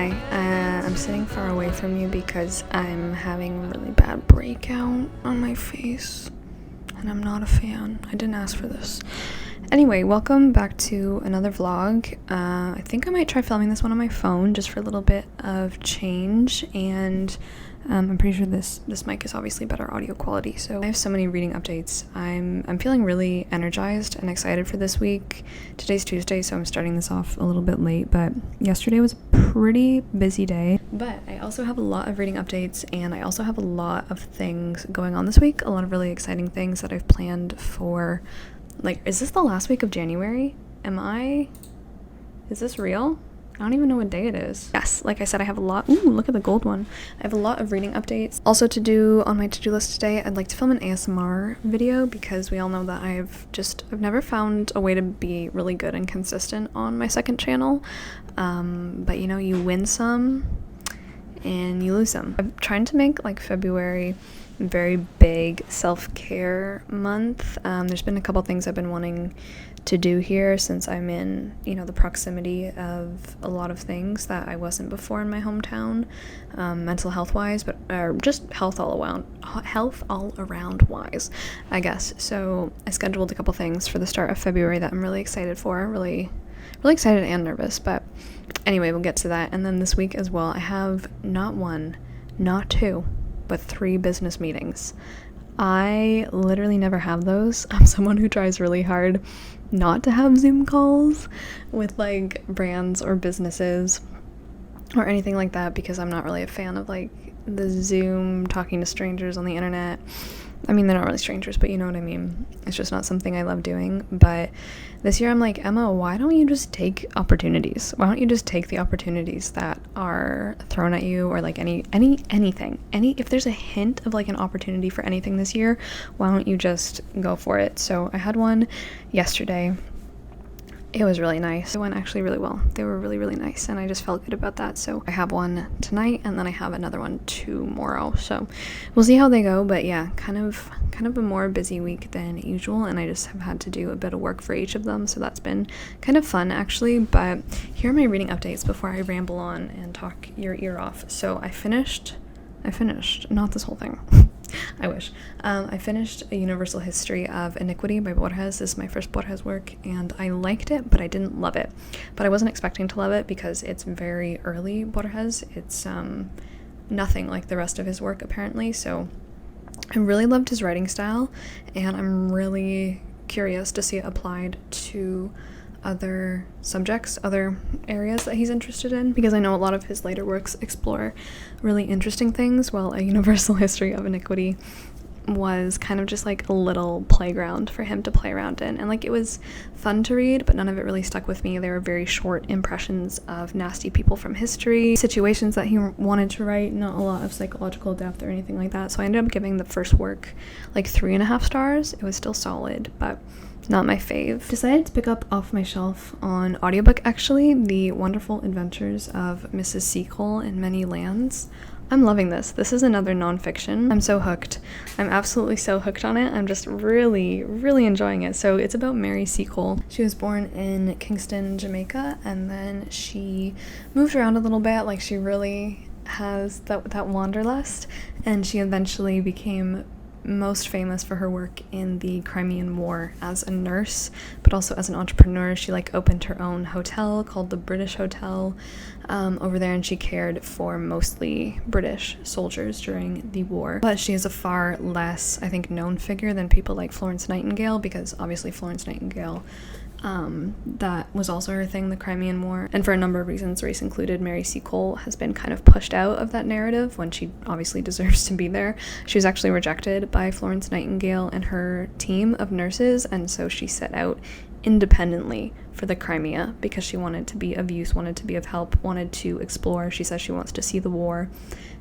Hi, I'm sitting far away from you because I'm having a really bad breakout on my face, and I'm not a fan. I didn't ask for this. Anyway, welcome back to another vlog. I think I might try filming this one on my phone just for a little bit of change, and I'm pretty sure this mic is obviously better audio quality. So I have so many reading updates. I'm feeling really energized and excited for this week. Today's Tuesday, so I'm starting this off a little bit late, but yesterday was a pretty busy day. But I also have a lot of reading updates, and I also have a lot of things going on this week, a lot of really exciting things that I've planned for. Like, is this the last week of January? Is this real? I don't even know what day it is. Yes, like I said, I have a lot. Ooh, look at the gold one. I have a lot of reading updates. Also to do on my to-do list today, I'd like to film an ASMR video because we all know that I've never found a way to be really good and consistent on my second channel. But you know, you win some and you lose some. I'm trying to make like February very big self-care month. There's been a couple things I've been wanting to do here since I'm in, the proximity of a lot of things that I wasn't before in my hometown, mental health wise, but just health all around wise, I guess. So I scheduled a couple things for the start of February that I'm really excited for, really excited and nervous, but anyway, we'll get to that. And then this week as well, I have not one, not two, but 3 business meetings. I literally never have those. I'm someone who tries really hard not to have Zoom calls with like brands or businesses or anything like that because I'm not really a fan of like the Zoom talking to strangers on the internet. I mean, they're not really strangers, but you know what I mean. It's just not something I love doing. But this year I'm like, Emma, why don't you just take opportunities? Why don't you just take the opportunities that are thrown at you, or like anything. If there's a hint of like an opportunity for anything this year, why don't you just go for it? So I had one yesterday. It was really nice. It went actually really well. They were really, really nice, and I just felt good about that. So I have one tonight, and then I have another one tomorrow. So we'll see how they go. But yeah, kind of a more busy week than usual, and I just have had to do a bit of work for each of them. So that's been kind of fun, actually. But here are my reading updates before I ramble on and talk your ear off. So I finished, not this whole thing. I wish. I finished A Universal History of Iniquity by Borges. This is my first Borges work, and I liked it, but I didn't love it. But I wasn't expecting to love it because it's very early Borges. It's nothing like the rest of his work, apparently. So I really loved his writing style, and I'm really curious to see it applied to other subjects, other areas that he's interested in, because I know a lot of his later works explore really interesting things, while A Universal History of Iniquity was kind of just like a little playground for him to play around in. And like, it was fun to read, but none of it really stuck with me. They were very short impressions of nasty people from history, situations that he wanted to write, not a lot of psychological depth or anything like that. So I ended up giving the first work like 3.5 stars. It was still solid, but not my fave. Decided to pick up off my shelf on audiobook, actually, The Wonderful Adventures of Mrs. Seacole in Many Lands. I'm loving this. This is another nonfiction. I'm so hooked. I'm absolutely so hooked on it. I'm just really, really enjoying it. So it's about Mary Seacole. She was born in Kingston, Jamaica, and then she moved around a little bit. Like, she really has that wanderlust, and she eventually became most famous for her work in the Crimean War as a nurse, but also as an entrepreneur. She like opened her own hotel called the British Hotel over there, and she cared for mostly British soldiers during the war. But she is a far less, I think, known figure than people like Florence Nightingale, because obviously Florence Nightingale, that was also her thing, the Crimean War. And for a number of reasons, race included, Mary Seacole has been kind of pushed out of that narrative when she obviously deserves to be there. She was actually rejected by Florence Nightingale and her team of nurses, and so she set out independently for the Crimea because she wanted to be of use, wanted to be of help, wanted to explore. She says she wants to see the war,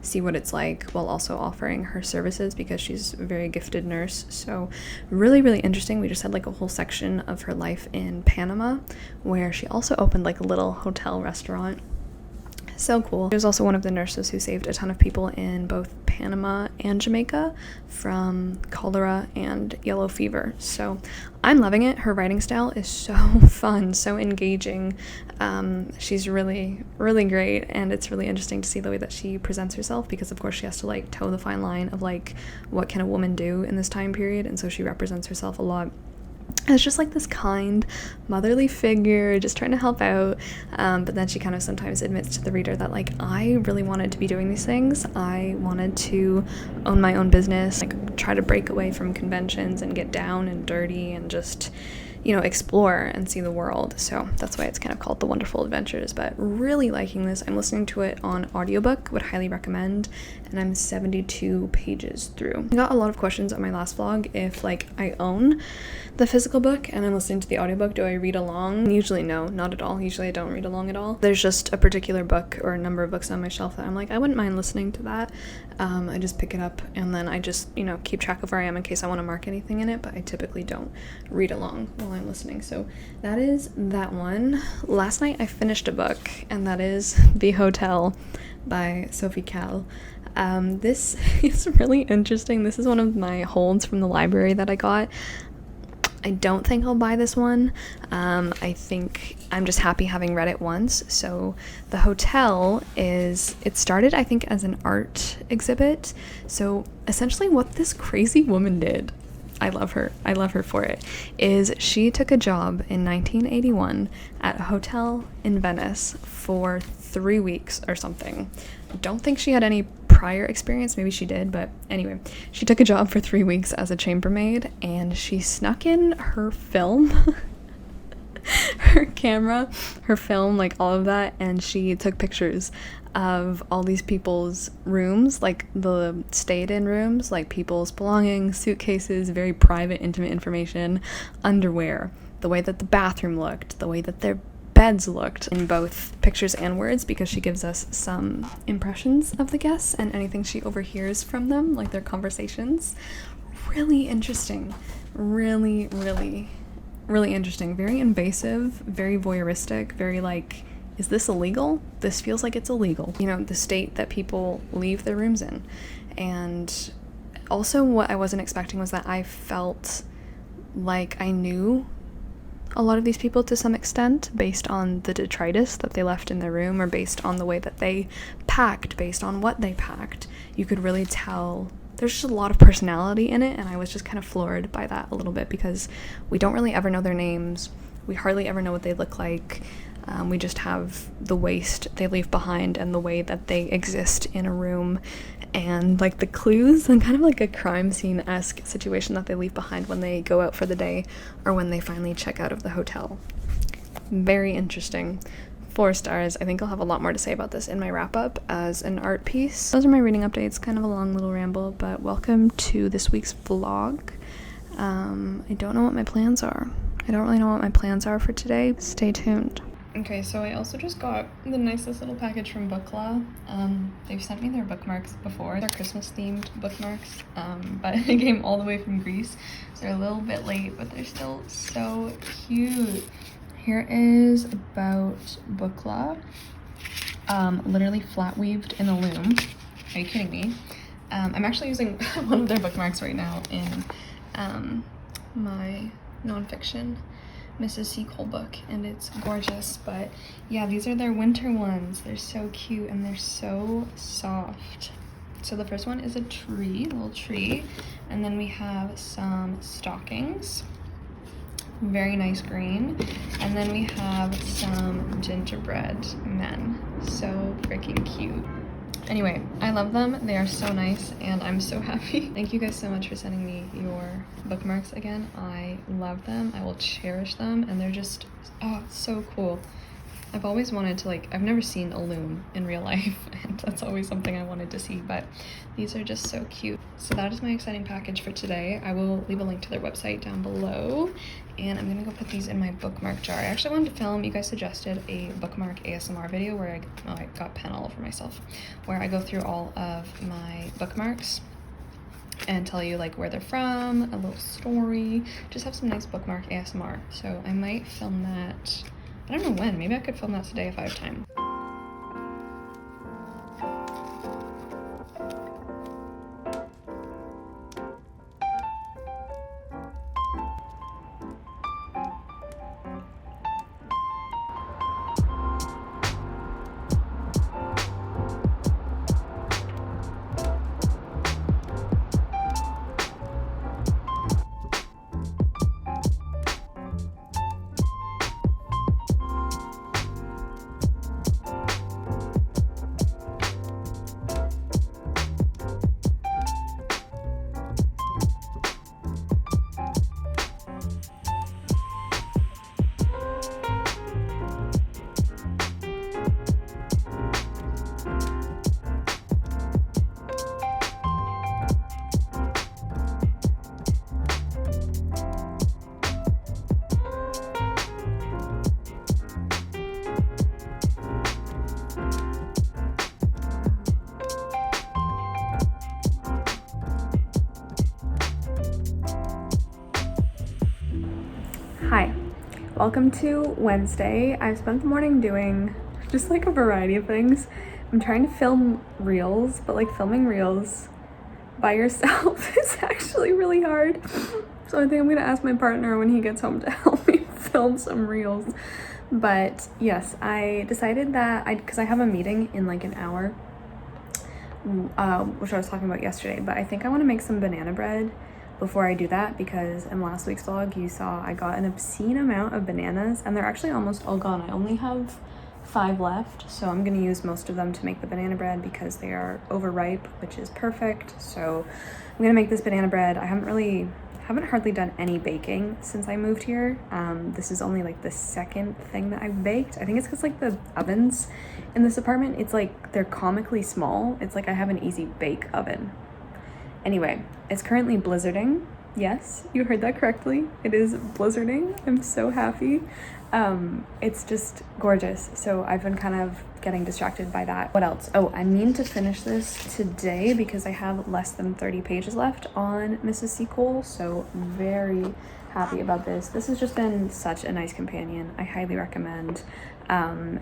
see what it's like, while also offering her services because she's a very gifted nurse. So really, really interesting. We just had like a whole section of her life in Panama where she also opened like a little hotel restaurant. So cool. She was also one of the nurses who saved a ton of people in both Panama and Jamaica from cholera and yellow fever. So I'm loving it. Her writing style is so fun, so engaging. She's really, really great, and it's really interesting to see the way that she presents herself, because of course she has to like toe the fine line of like what can a woman do in this time period, and so she represents herself a lot as just like this kind motherly figure just trying to help out, but then she kind of sometimes admits to the reader that like, I really wanted to be doing these things. I wanted to own my own business, like try to break away from conventions and get down and dirty and just, you know, explore and see the world. So that's why it's kind of called The Wonderful Adventures. But really liking this. I'm listening to it on audiobook, would highly recommend, and I'm 72 pages through. I got a lot of questions on my last vlog if like I own the physical book and I'm listening to the audiobook, do I read along? Usually no, not at all. Usually I don't read along at all. There's just a particular book or a number of books on my shelf that I'm like, I wouldn't mind listening to that. I just pick it up and then I just, you know, keep track of where I am in case I want to mark anything in it, but I typically don't read along while I'm listening. So that is that one. Last night I finished a book, and that is The Hotel by Seacole. This is really interesting. This is one of my holds from the library that I got. I don't think I'll buy this one. I think I'm just happy having read it once. So The Hotel it started, I think, as an art exhibit. So essentially what this crazy woman did, I love her for it, is she took a job in 1981 at a hotel in Venice for 3 weeks or something. I don't think she had any prior experience, maybe she did, but anyway, she took a job for 3 weeks as a chambermaid, and she snuck in her film, her camera, her film, like all of that, and she took pictures of all these people's rooms, like the stayed-in rooms, like people's belongings, suitcases, very private, intimate information, underwear, the way that the bathroom looked, the way that their beds looked, in both pictures and words, because she gives us some impressions of the guests and anything she overhears from them, like their conversations. Really interesting. Really, really, really interesting. Very invasive, very voyeuristic, very like, is this illegal? This feels like it's illegal. You know, the state that people leave their rooms in. And also what I wasn't expecting was that I felt like I knew a lot of these people to some extent, based on the detritus that they left in their room, or based on the way that they packed, based on what they packed. You could really tell there's just a lot of personality in it, and I was just kind of floored by that a little bit, because we don't really ever know their names. We hardly ever know what they look like. We just have the waste they leave behind and the way that they exist in a room, and like the clues, and kind of like a crime scene-esque situation that they leave behind when they go out for the day or when they finally check out of the hotel. Very interesting. 4 stars. I think I'll have a lot more to say about this in my wrap-up as an art piece. Those are my reading updates, kind of a long little ramble, but welcome to this week's vlog. I don't know what my plans are. I don't really know what my plans are for today. Stay tuned. Okay, so I also just got the nicest little package from Bookla. They've sent me their bookmarks before. They're Christmas-themed bookmarks, but it came all the way from Greece, so they're a little bit late, but they're still so cute. Here is about Bookla, literally flat-weaved in the loom. Are you kidding me? I'm actually using one of their bookmarks right now in my nonfiction Mrs. Seacole book, and it's gorgeous. But yeah, these are their winter ones. They're so cute and they're so soft. So the first one is a tree, little tree, and then we have some stockings, very nice green, and then we have some gingerbread men, so freaking cute. Anyway, I love them. They are so nice, and I'm so happy. Thank you guys so much for sending me your bookmarks again. I love them. I will cherish them, and they're just, oh, so cool. I've always wanted to, like, I've never seen a loom in real life, and that's always something I wanted to see, but these are just so cute. So that is my exciting package for today. I will leave a link to their website down below, and I'm gonna go put these in my bookmark jar. I actually wanted to film, you guys suggested a bookmark ASMR video where I got pen all over myself, where I go through all of my bookmarks and tell you like where they're from, a little story, just have some nice bookmark ASMR. So I might film that. I don't know when. Maybe I could film that today if I have time. Welcome to Wednesday. I've spent the morning doing just like a variety of things. I'm trying to film reels, but like filming reels by yourself is actually really hard. So I think I'm gonna ask my partner when he gets home to help me film some reels. But yes, I decided that because I have a meeting in like an hour, which I was talking about yesterday, but I think I want to make some banana bread before I do that, because in last week's vlog you saw I got an obscene amount of bananas and they're actually almost all gone. I only have 5 left, so I'm gonna use most of them to make the banana bread because they are overripe, which is perfect. So I'm gonna make this banana bread. I haven't hardly done any baking since I moved here. This is only like the second thing that I've baked. I think it's because like the ovens in this apartment, it's like they're comically small. It's like I have an easy bake oven. Anyway, it's currently blizzarding. Yes, you heard that correctly. It is blizzarding. I'm so happy. It's just gorgeous. So I've been kind of getting distracted by that. What else? Oh, I mean to finish this today because I have less than 30 pages left on Mrs. Seacole. So very happy about this. This has just been such a nice companion. I highly recommend.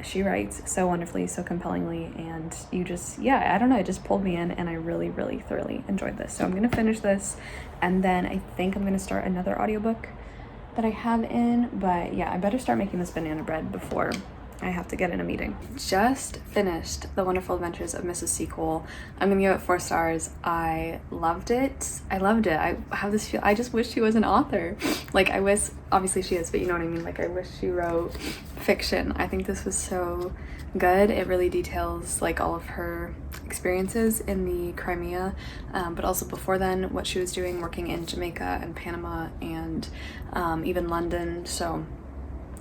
She writes so wonderfully, so compellingly, and you just, yeah, I don't know, it just pulled me in and I really, really thoroughly enjoyed this. So I'm gonna finish this and then I think I'm gonna start another audiobook that I have in, but yeah, I better start making this banana bread before I have to get in a meeting. Just finished The Wonderful Adventures of Mrs. Seacole. I'm gonna give it 4 stars. I loved it. I have this feel, I just wish she was an author. Like I wish, obviously she is, but you know what I mean? Like I wish she wrote fiction. I think this was so good. It really details like all of her experiences in the Crimea, but also before then, what she was doing working in Jamaica and Panama and even London. So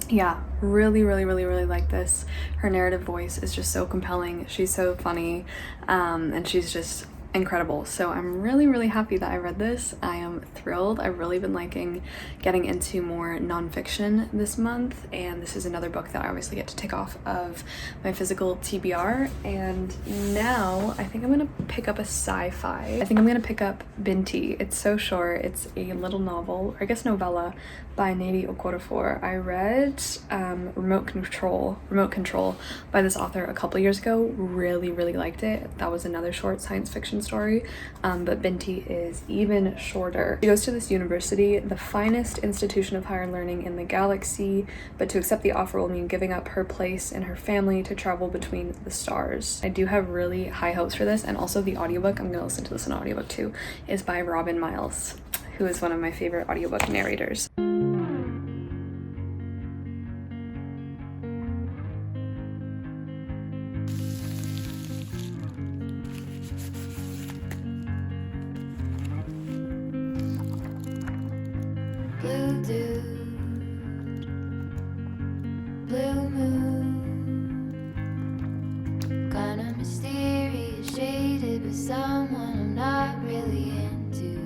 yeah, really like this. Her narrative voice is just so compelling. She's so funny, and she's just incredible. So I'm really happy that I read this. I am thrilled. I've really been liking getting into more nonfiction this month, and this is another book that I obviously get to tick off of my physical TBR. And now I think I'm gonna pick up a sci-fi. I think I'm gonna pick up Binti. It's so short. It's a little novel, or I guess novella, by Nnedi Okorafor. I read Remote Control by this author a couple years ago. Really liked it. That was another short science fiction story, but Binti is even shorter. She goes to this university, the finest institution of higher learning in the galaxy, but to accept the offer will mean giving up her place and her family to travel between the stars. I do have really high hopes for this, and also the audiobook, I'm gonna listen to this in audiobook too, is by Robin Miles, who is one of my favorite audiobook narrators. Blue dude, blue moon, kinda mysterious, shaded with someone I'm not really into.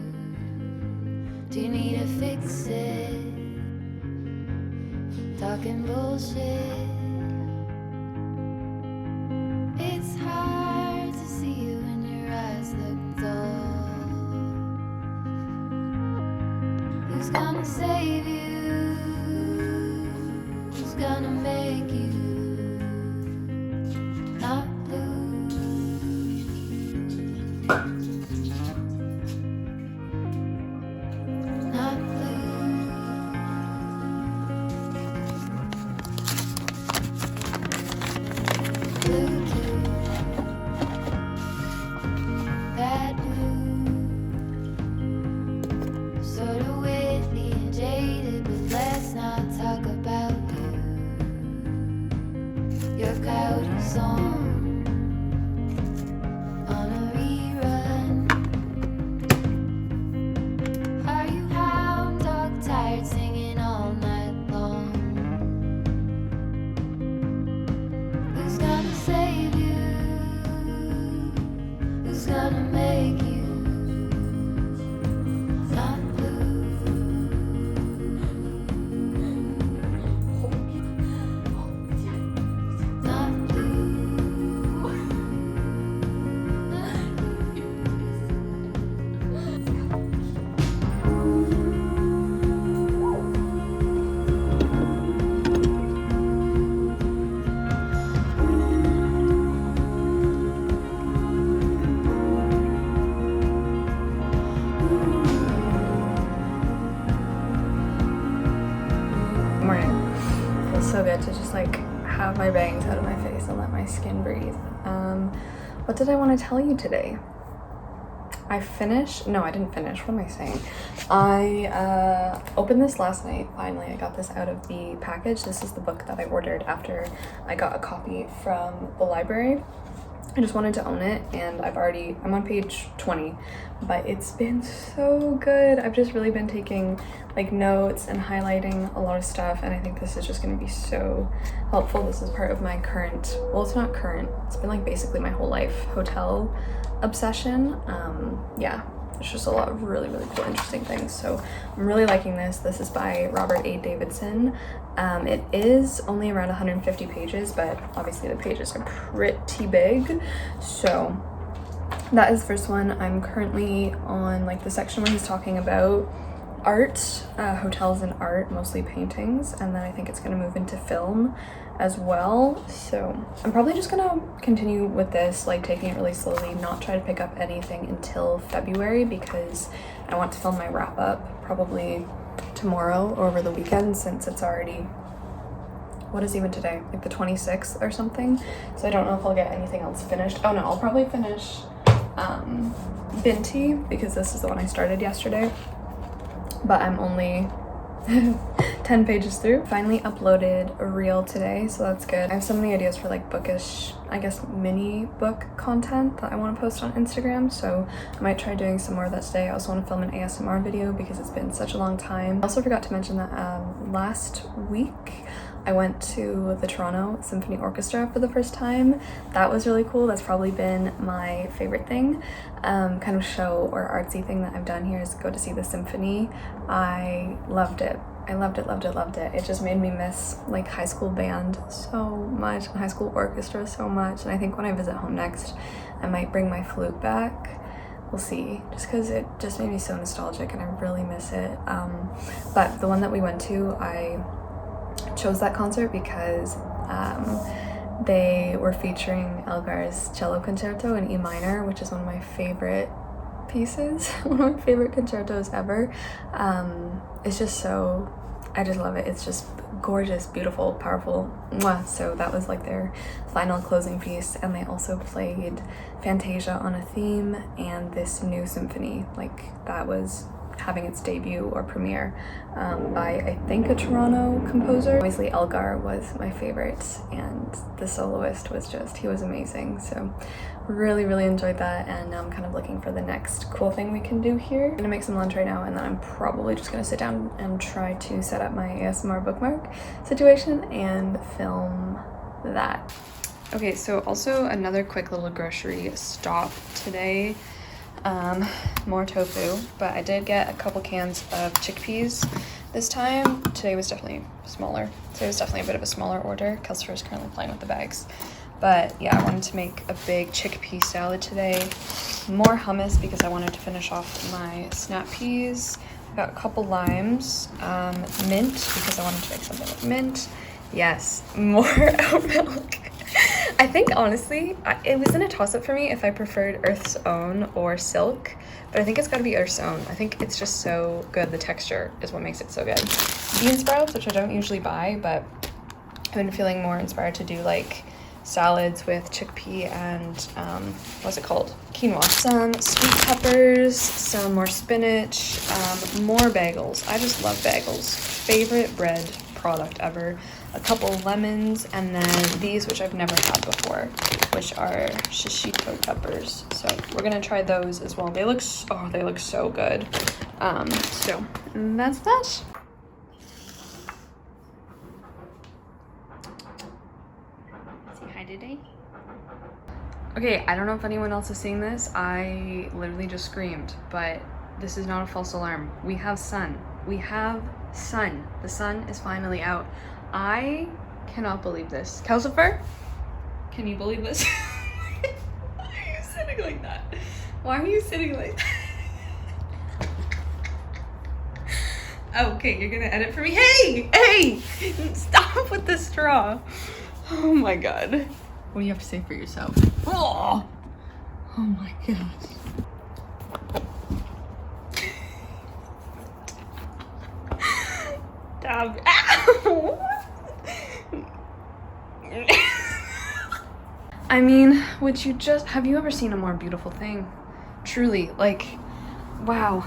Do you need to fix it? Talking bullshit. It's hard to see you when your eyes look dull. Who's gonna save you? Who's gonna make you not blue? Not blue. Blue too. That blue. Sorta witty and jaded, but let's not talk about you. so good to just like have my bangs out of my face and let my skin breathe. What did I want to tell you today? I didn't finish. What am I saying? I opened this last night. Finally, I got this out of the package. This is the book that I ordered after I got a copy from the library. I just wanted to own it, and I'm on page 20, but it's been so good. I've just really been taking like notes and highlighting a lot of stuff, and I think this is just going to be so helpful. This is part of my current, well, it's not current, it's been like basically my whole life hotel obsession. Yeah, it's just a lot of really, really cool, interesting things. So I'm really liking this. This is by Robert A. Davidson. It is only around 150 pages, but obviously the pages are pretty big. So that is the first one. I'm currently on like the section where he's talking about art, hotels and art, mostly paintings, and then I think it's going to move into film as well. So I'm probably just gonna continue with this, like taking it really slowly, not try to pick up anything until February, because I want to film my wrap up probably tomorrow or over the weekend, since it's already, what is even today, like the 26th or something. So I don't know if I'll get anything else finished. Oh no, I'll probably finish Binti, because this is the one I started yesterday, but I'm only 10 pages through. Finally uploaded a reel today, so that's good. I have so many ideas for like bookish, I guess mini book content that I want to post on Instagram, so I might try doing some more of that today. I also want to film an ASMR video because it's been such a long time. I also forgot to mention that last week I went to the Toronto Symphony Orchestra for the first time. That was really cool. That's probably been my favorite thing, kind of show or artsy thing that I've done here, is go to see the symphony. I loved it. I loved it, loved it, loved it. It just made me miss like high school band so much and high school orchestra so much. And I think when I visit home next, I might bring my flute back. We'll see, just because it just made me so nostalgic and I really miss it. But the one that we went to, I chose that concert because they were featuring Elgar's cello concerto in E minor, which is one of my favorite pieces, one of my favorite concertos ever. It's just so, I just love it. It's just gorgeous, beautiful, powerful. Mwah. So that was like their final closing piece, and they also played Fantasia on a Theme and this new symphony, like that was having its debut or premiere by I think a Toronto composer. Obviously Elgar was my favorite, and the soloist was just, he was amazing. So really, really enjoyed that, and now I'm kind of looking for the next cool thing we can do here. I'm gonna make some lunch right now, and then I'm probably just gonna sit down and try to set up my ASMR bookmark situation and film that. Okay, so also another quick little grocery stop today. More tofu, but I did get a couple cans of chickpeas this time. Today was definitely smaller. Today was definitely a bit of a smaller order. Calcifer is currently playing with the bags. But yeah, I wanted to make a big chickpea salad today. More hummus because I wanted to finish off my snap peas. I got a couple limes, mint because I wanted to make something with mint. Yes, more oat milk. I think honestly, it was in a toss-up for me if I preferred Earth's Own or Silk, but I think it's gotta be Earth's Own. I think it's just so good. The texture is what makes it so good. Bean sprouts, which I don't usually buy, but I've been feeling more inspired to do like salads with chickpea and what's it called? Quinoa. Some sweet peppers, some more spinach, more bagels. I just love bagels. Favorite bread product ever. A couple lemons, and then these, which I've never had before, which are shishito peppers. So we're gonna try those as well. They look so good. So that's that. Say hi today. Okay, I don't know if anyone else is seeing this. I literally just screamed, but this is not a false alarm. We have sun. We have sun. The sun is finally out. I cannot believe this. Calcifer, can you believe this? Why are you sitting like that? Why are you sitting like that? Okay, you're gonna edit for me. Hey! Stop with the straw. Oh my god. What do you have to say for yourself? Oh my gosh. Stop. Ow! I mean, have you ever seen a more beautiful thing? Truly, like, wow.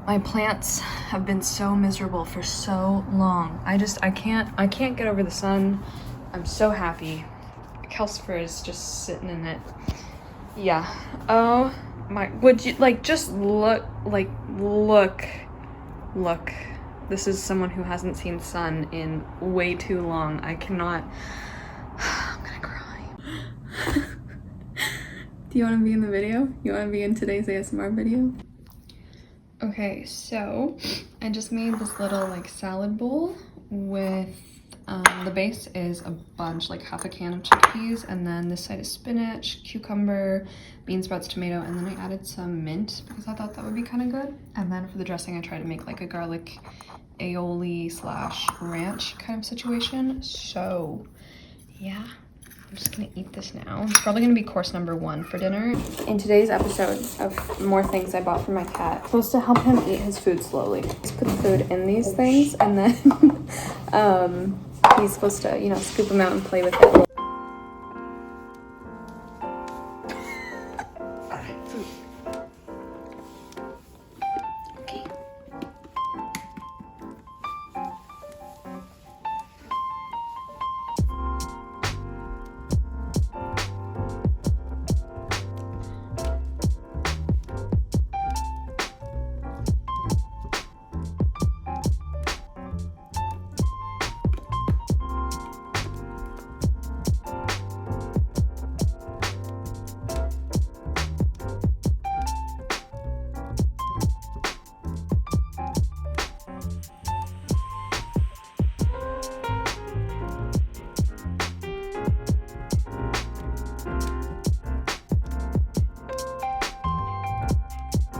My plants have been so miserable for so long. I can't get over the sun. I'm so happy. Calcifer is just sitting in it. Yeah. Oh my, would you, like, just look. This is someone who hasn't seen sun in way too long. I cannot, I'm gonna cry. Do you want to be in the video? You want to be in today's ASMR video? Okay, so I just made this little like salad bowl with the base is a bunch, like half a can of chickpeas, and then this side is spinach, cucumber, bean sprouts, tomato, and then I added some mint because I thought that would be kind of good. And then for the dressing, I tried to make like a garlic aioli / ranch kind of situation. So yeah, I'm just gonna eat this now. It's probably gonna be course number 1 for dinner. In today's episode of more things I bought for my cat, I'm supposed to help him eat his food slowly. Just put the food in these things, and then he's supposed to, you know, scoop them out and play with it.